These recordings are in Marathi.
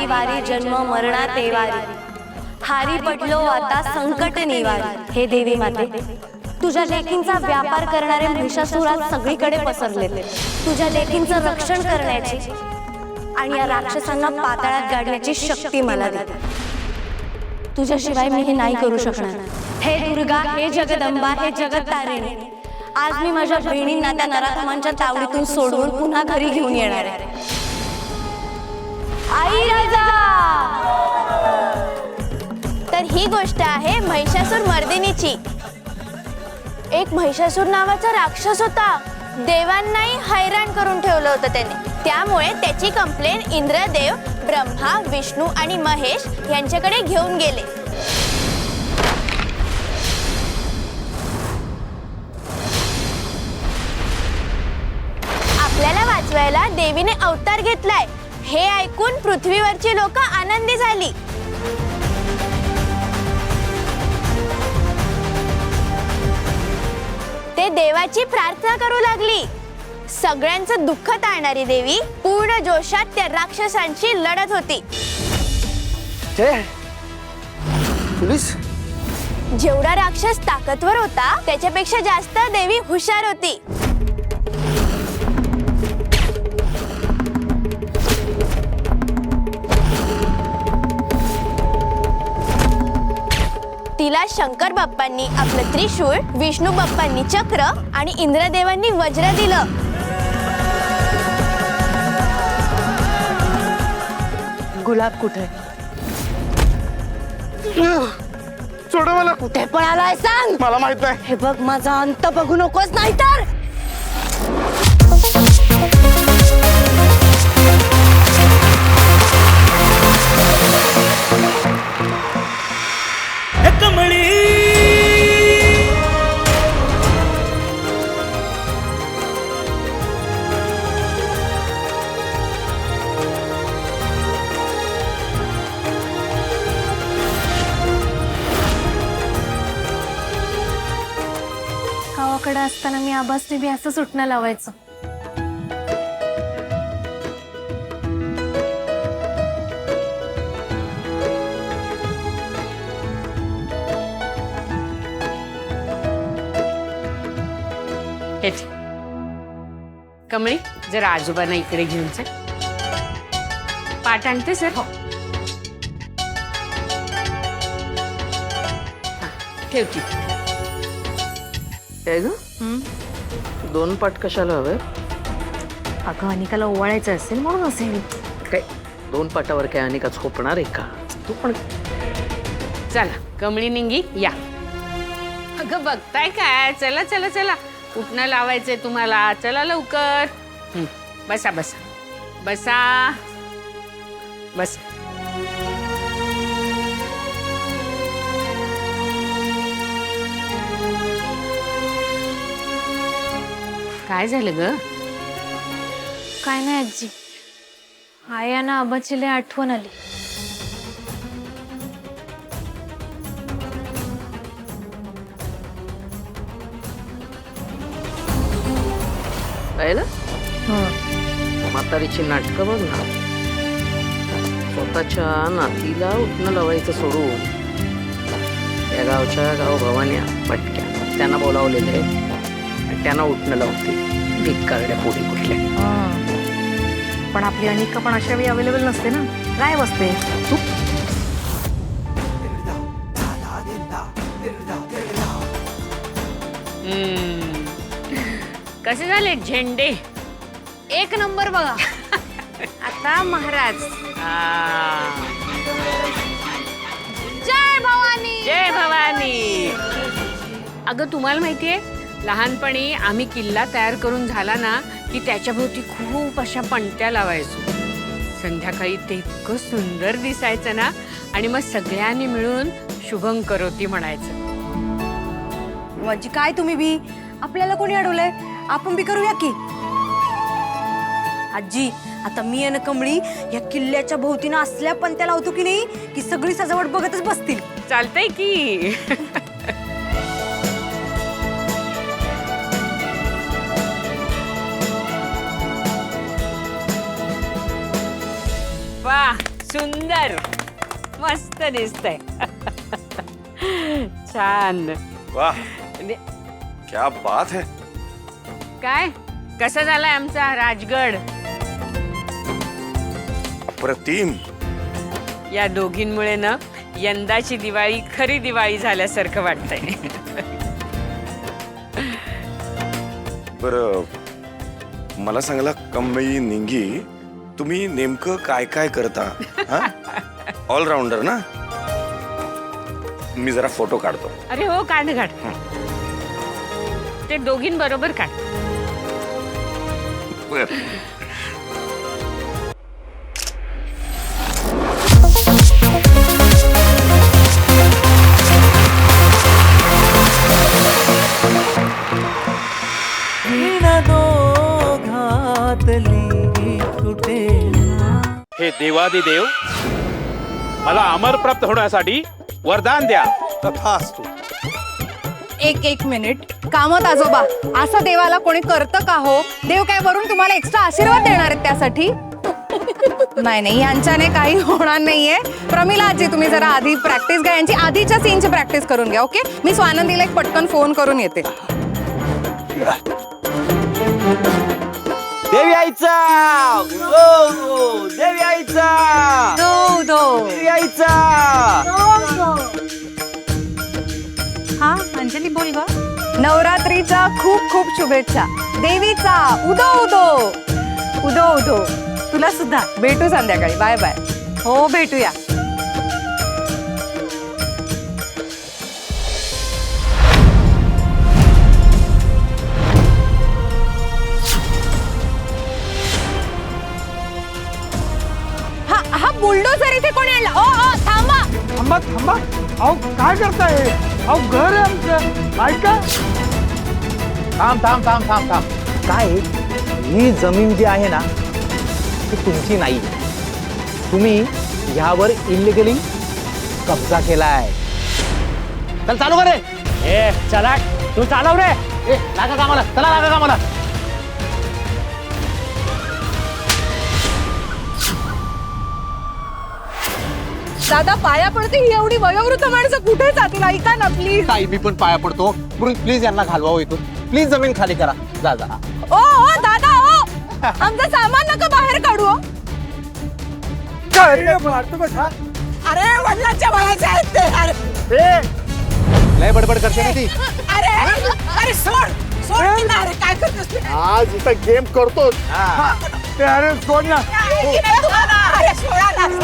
वारी वारी जन्म मरणा तेवारी, हारी पडलो आता संकट निवारी। हे देवी माते, तुझ्या लेकींचा व्यापार करणारे महिषासुरात सगळीकडे पसरलेले, तुझ्या लेकींचं रक्षण करण्याची आणि या राक्षसांना पाताळात गाडण्याची शक्ती मला दे। तुझ्याशिवाय मी हे नाही करू शकणार। हे दुर्गा, हे जगदंबा, हे जगत्तारिणी, आज मी माझ्या बहिणींना त्या नराधमांच्या तावडीतून सोडून पुन्हा घरी घेऊन येणार आहे। आई राजा। तर ही गोष्ट आहे महिषासूर मर्दिनीची। एक महिषासूर नावाचा राक्षस होता, देवांनाही हैराण करून ठेवलं होतं त्याने। त्यामुळे त्याची कंप्लेंट इंद्रदेव, ब्रह्मा, विष्णू आणि महेश यांच्याकडे घेऊन गेले। आपल्याला वाचवायला देवीने अवतार घेतलाय हे ऐकून पृथ्वीवरची लोक आनंदी झाली। ते देवाची प्रार्थना करू लागली। सगळ्यांचं दुःख टाळणारी देवी पूर्ण जोशात त्या राक्षसांशी लढत होती। पोलीस जेवढा राक्षस ताकदवर होता त्याच्यापेक्षा जास्त देवी हुशार होती। तिला शंकर बाप्पांनी आपलं त्रिशूळ, विष्णू बाप्पांनी चक्र आणि इंद्रदेवांनी वज्र दिलं। गुलाब कुठे? सोडा मला। कुठे पळालाय सांग? मला माहित नाही। हे बघ, माझा अंत बघू नकोस नाहीतर। गावाकडे असताना मी आबासने बी असं सुटणं लावायचं। कमळी, जरा आजोबांना इकडे घेऊन चल। पाठ आणते सर? हो, ठेवती। काय ग? दोन पाट कशाला हवे? अगं अनिकाला ओवाळायचं असेल म्हणून असेल। काय दोन पाटावर काय अनिका झोपणार आहे का? तू पण चला कमळी निंगी या। अगं बघताय काय? चला चला चला, उठणं लावायचंय तुम्हाला, चला लवकर। बसा बसा बसा बस। काय झालं ग? काय नाही आजी, आयाना आबाची लय आठवण आली। पाहिलं? म्हातारीची नाटकं बघ ना। स्वतःच्या नातीला उठणं लावायचं सोडून या गावच्या गावभावान्या पटक्या त्यांना बोलावलेले आणि त्यांना उठणं लावते। भिकारड्या पोरी कुठल्या। पण आपली अनिका पण अशा वेळी अवेलेबल नसते ना, काय बसते तू? कसे झाले झेंडे? एक नंबर बघा। आता महाराज। जय भवानी, जय भवानी। अगं तुम्हाला माहितीये, लहानपणी आम्ही किल्ला तयार करून झाला ना की त्याच्याभोवती खूप अशा पणत्या लावायचो। संध्याकाळी ते इतकं सुंदर दिसायचं ना, आणि मग सगळ्यांनी मिळून शुभं करोती म्हणायचं। माझी काय तुम्ही बी, आपल्याला कोणी अडवलंय? आपण बी करूया की। आजी, आता मी आणि कमळी या किल्ल्याच्या भोवतीनं असल्या पणत्या लावतो की नाही की सगळी सजावट बघतच बसतील। चालतंय की। वाह, सुंदर सुंदर मस्त दिसतंय. छान. वाह क्या बात है. काय कसा झालाय आमचा राजगड? अप्रतिम. या दोघींमुळे ना यंदाची दिवाळी खरी दिवाळी झाल्यासारखं वाटतंय. बरं मला सांगला कम्मई निंगी तुम्ही नेमकं काय काय करता? ऑलराऊंडर ना. मी जरा फोटो काढतो. अरे हो काढ काढ. ते दोघींबरोबर काढ. बर. हे देवादिदेव मला अमर प्राप्त होण्यासाठी वरदान द्या. तथास्तु. एक मिनिट. कामत आजोबा, असं देवाला कोणी करतं का हो? देव काय वरून तुम्हाला एक्स्ट्रा आशीर्वाद देणार आहेत त्यासाठी? नाही यांच्याने काही होणार नाहीये. प्रमिला आजी तुम्ही जरा आधी प्रॅक्टिस घ्या. यांची आधीच्या सीनची प्रॅक्टिस करून घ्या. ओके, मी स्वानंदीला एक पटकन फोन करून येते. देवी आईचा देवी आईचा देवी आईचा. हा अंजली बोल ग. नवरात्रीच्या खूप खूप शुभेच्छा. देवीचा उदो उदो उदो उदो. तुला सुद्धा. भेटू संध्याकाळी. Bye bye. हो भेटूया. हा बुलडोझर इथे कोणी आणला? ओ थांबा. थांबा थांबा. अहो काय करताय? अहो घर आहे आमचं. ऐका. थांब थांब थांब थांब थांब. काय ही जमीन जी आहे ना ती तुमची नाही. तुम्ही ह्यावर इलिगली कब्जा केलाय. चल चालू कर रे. ए चला तू चालव रे. ए लागा कामाला. चला लागा कामाला. दादा पाया पडते. ही एवढी वयोवृद्ध माणसं कुठे जातील? ऐका ना प्लीज. ताई मी पण पाया पडतो. प्लीज यांना घालवा इथून. प्लीज जमीन खाली करा. जा जा. ओ दादा ओ आमचं सामान नका बाहेर काढू. हो. अरे वडिलांच्या वयाचे आहेत ते. लय बडबड करते ना ती. अरे सोड अरे काय करतोस? आज इथं गेम करतो. अरे सोड ना. अरे सोडा ना.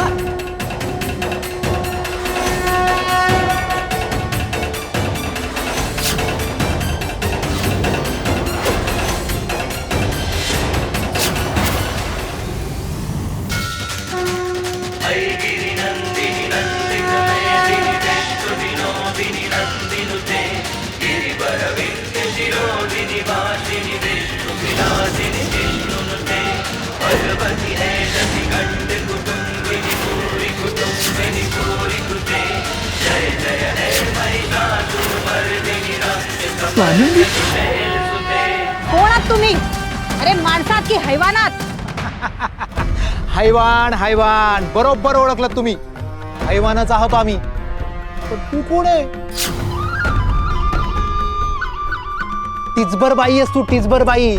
कोण आहात तुम्ही? अरे माणसात की हैवानात? हैवान हैवान बरोबर ओळखलं तुम्ही. हैवानच आहोत आम्ही. पण तू कोण आहे? टिचबर बाई आहेस तू. टिचबर बाई.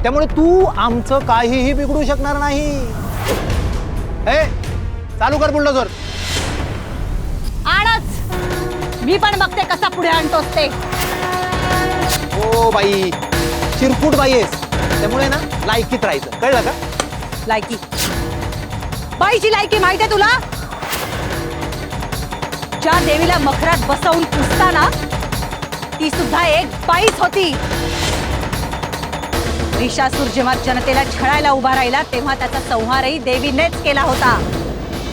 त्यामुळे तू आमचं काहीही बिघडू शकणार नाही. ए चालू कर बुलडोझर. आणच. मी पण बघते कसा पुढे आणतोस ते. हो बाई चिरकुट बाई आहेस. त्यामुळे ना लायकीत राहायचं. कळलं का? लायकी. बाईची लायकी माहिती आहे तुला? ज्या देवीला मखरात बसवून पुसताना ती सुद्धा एक बाईच होती. महिषासूर जेव्हा जनतेला छळायला उभा राहिला तेव्हा त्याचा संहारही देवीनेच केला होता.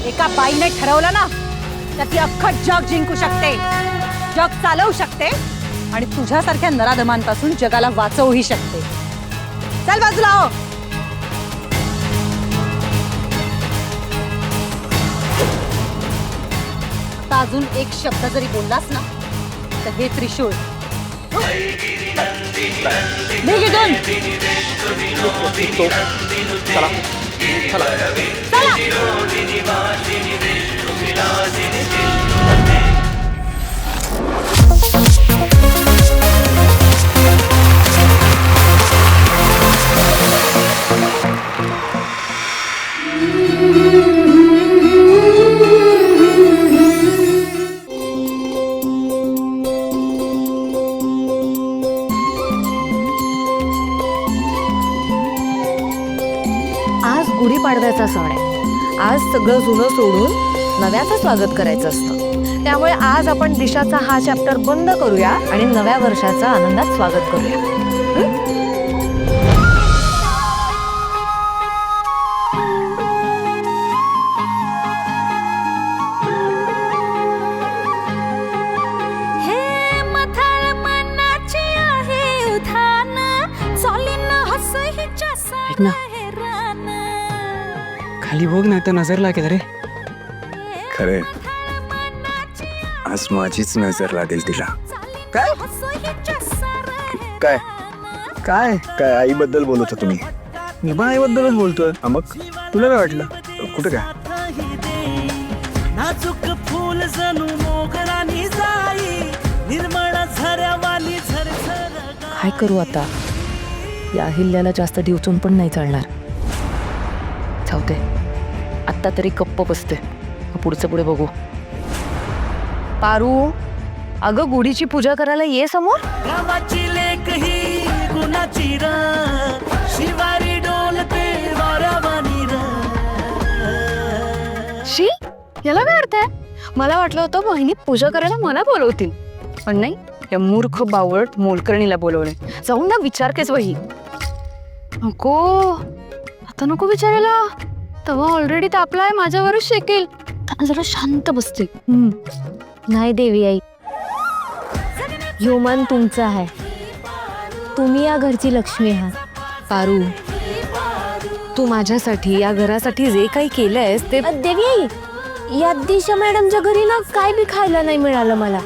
एका बाईने ठरवलं ना तर ती अख्खं जग जिंकू शकते. जग चालवू शकते आणि तुझ्यासारख्या नराधमांपासून जगाला वाचवूही शकते. चल बाजूला हो. आता अजून एक शब्द जरी बोललास ना तर हे त्रिशूळ निघ इथून. चला आज गुढीपाडव्याचा सण आहे. आज सगळं जुनं सोडून नव्याचं स्वागत करायचं असतं. त्यामुळे आज आपण दिशाचा हा चॅप्टर बंद करूया आणि नव्या वर्षाचा आनंदात स्वागत करूया. ऐक ना, खाली बघ ना, तर नजर लागेल रे. खरे आज माझीच नजर लागेल तिला. काय काय काय काय आईबद्दल बोलत होता तुम्ही? मी पण आईबद्दलच बोलतोय. मग तुला काय वाटलं? कुठे काय? नाजूक फूल जणू मोगरानी जाई निर्मळ झऱ्यावाली झरझर. काय करू आता? या अहिल्याला जास्त डिवचून पण नाही चालणार. जाऊदे, आत्ता तरी गप्प बसते. पुढचं पुढे बघू. पारू, अगं गुढीची पूजा करायला ये समोर. गावाची लेक ही गुणाची र शिवारी डोलते वारावानी र. शी, याला काय अर्थ आहे? मला वाटलं होतं बहिणी पूजा करायला मला बोलवतील, पण नाही, या मूर्ख बावळट मोलकर्णीला बोलवले. जाऊन ना विचारतेच वही. नको, आता नको विचारायला. तवा ऑलरेडी तापलाय, माझ्यावरच शेकेल. जरा शांत बसते. नाही देवी आई, ह्यो मन तुमचा आहे. तुम्ही या घरची लक्ष्मी आहात. पारू, तू माझ्यासाठी, या घरासाठी जे काही केलंयस ते. देवी आई, या दिशा मॅडमच्या घरी ना काय बी खायला नाही मिळालं मला.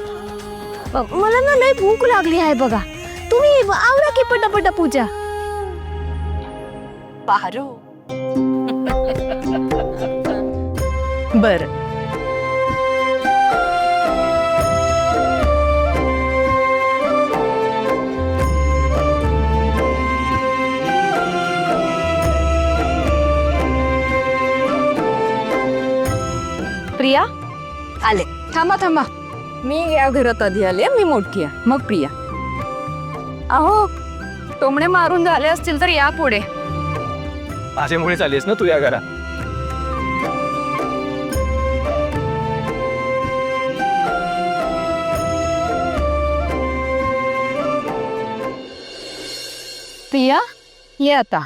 मला ना लय भूक लागली आहे बघा. तुम्ही आवरा की पटापटा पूजा. पारू बर. प्रिया आले. थांबा थांबा, मी या घरात आधी आले. मी मोठी आहे, मग प्रिया. अहो, टोमणे मारून झाले असतील तर या पुढे. माझ्यामुळे चालीस ना तू या घरात. प्रिया, ये आता.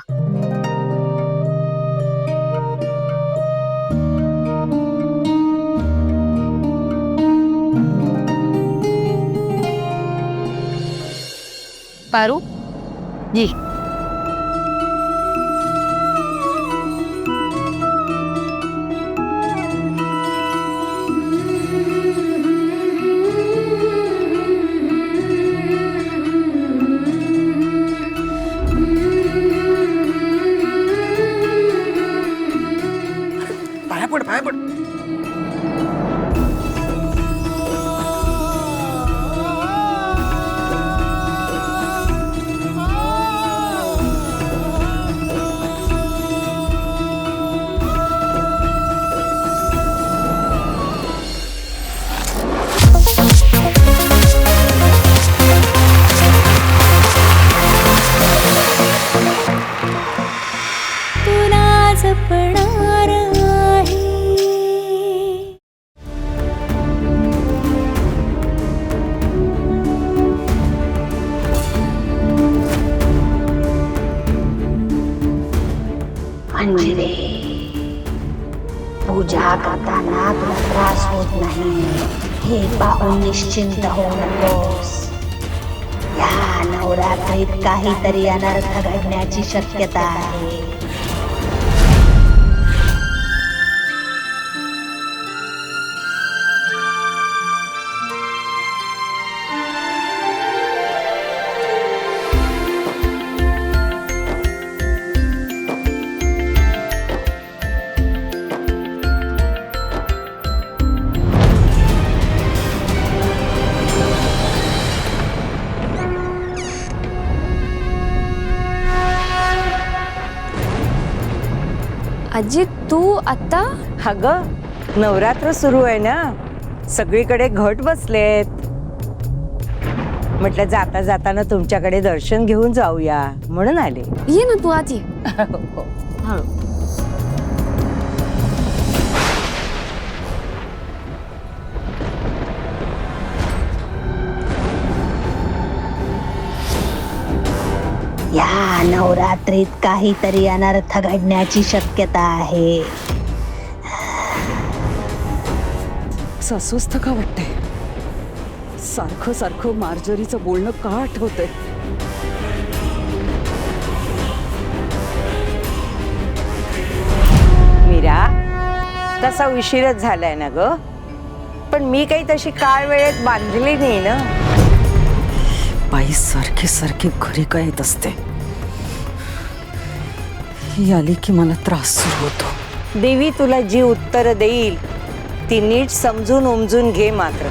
पारू, ये. पाया पड, पाया पड. अंजिरे, पूजा करताना तुला त्रास होत नाही हे पाहून निश्चिंत होऊ नकोस. या नवरात्रीत काहीतरी अनर्थ घडण्याची शक्यता आहे. आजी तू आता अगं नवरात्र सुरू आहे ना, सगळीकडे घट बसलेत. म्हटलं जाता जाताना तुमच्याकडे दर्शन घेऊन जाऊया म्हणून आले. ये ना तू आजी. या नवरात्रीत काहीतरी अनर्थ घडण्याची शक्यता आहे. अस्वस्थ का वाटतंय? सारखं सारखं मार्जरीचं बोलणं का आठवतंय? मीरा, तसा उशीरच झालाय ना ग, पण मी काही तशी काळ वेळेत बांधली नाही ना. बाई सारखी सारखी घरी काय येत असते, ही आली की मला त्रास सुरू होतो. देवी तुला जी उत्तर देईल ती नीट समजून उमजून घे मात्र.